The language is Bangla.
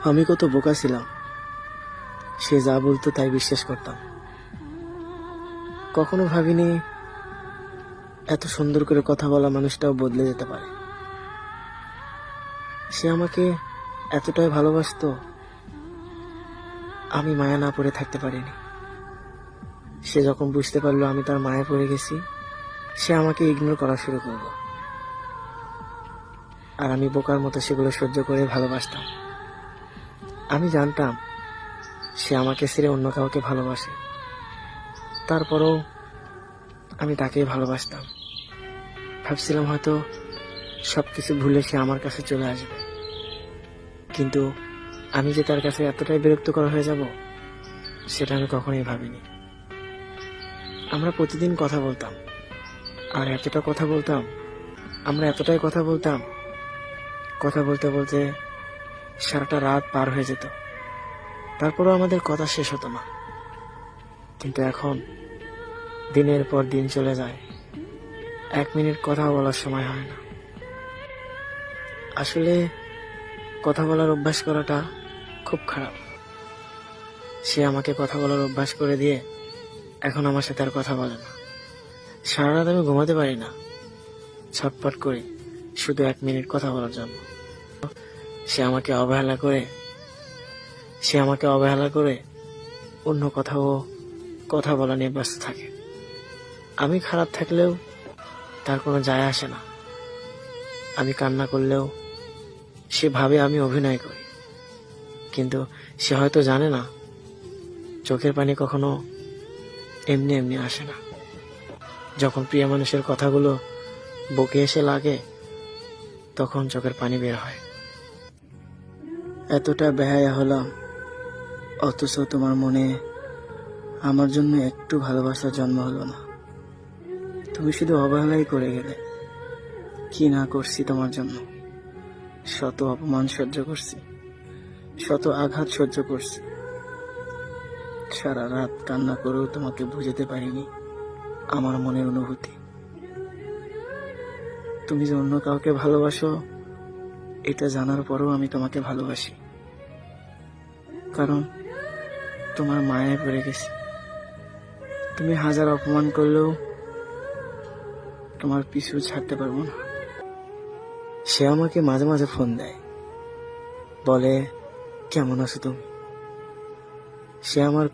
আমি কত বোকা ছিলাম। সে যা বলতো তাই বিশ্বাস করতাম। কখনো ভাবিনি এত সুন্দর করে কথা বলা মানুষটাও বদলে যেতে পারে। সে আমাকে এতটাই ভালোবাসতো, আমি মায়া না পড়ে থাকতে পারিনি। সে যখন বুঝতে পারলো আমি তার মায়া পড়ে গেছি, সে আমাকে ইগনোর করা শুরু করলো। আর আমি বোকার মতো সেগুলো সহ্য করে ভালোবাসতাম। আমি জানতাম সে আমাকে ছেড়ে অন্য কাউকে ভালোবাসে, তারপরও আমি তাকেই ভালোবাসতাম। ভাবছিলাম হয়তো সবকিছু ভুলে সে আমার কাছে চলে আসবে, কিন্তু আমি যে তার কাছে এতটাই বিরক্তকর হয়ে যাব সেটা আমি কখনোই ভাবিনি। আমরা প্রতিদিন কথা বলতাম, আর এতটা কথা বলতাম, আমরা এতটাই কথা বলতাম, কথা বলতে বলতে সারাটা রাত পার হয়ে যেত, তারপরও আমাদের কথা শেষ হতো না। কিন্তু এখন দিনের পর দিন চলে যায়, 1 মিনিট কথা বলার সময় হয় না। আসলে কথা বলার অভ্যাস করাটা খুব খারাপ। সে আমাকে কথা বলার অভ্যাস করে দিয়ে এখন আমার সাথে আর কথা বলে না। সারা রাত আমি ঘুমাতে পারি না, ছটফট করি শুধু 1 মিনিট কথা বলার জন্য। সে আমাকে অবহেলা করে অন্য কথা বলা নিয়ে ব্যস্ত থাকে। আমি খারাপ থাকলেও তার কোনো যায় আসে না। আমি কান্না করলেও সে ভাবে আমি অভিনয় করি, কিন্তু সে হয়তো জানে না চোখের পানি কখনো এমনি এমনি আসে না। যখন প্রিয় মানুষের কথাগুলো বুকে এসে লাগে তখন চোখের পানি বের হয়। এতটা বেহায়া হলাম, অথচ তোমার মনে আমার জন্য একটু ভালোবাসার জন্ম হলো না। তুমি শুধু অবহেলাই করে গেলে। কি না করছি তোমার জন্য। শত অপমান সহ্য করছি, শত আঘাত সহ্য করছি। সারা রাত কান্না করেও তোমাকে বুঝাতে পারিনি আমার মনের অনুভূতি। তুমি যে অন্য কাউকে ভালোবাসো এটা জানার পরেও আমি তোমাকে ভালোবাসি, কারণ তোমার মায়ায় পড়ে গেছি। তুমি হাজার অপমান করলেও তোমার পিছু ছাড়তে পারবো না। সে আমাকে মাঝে মাঝে ফোন দেয়, বলে কেমন আছো তুমি। সে আমার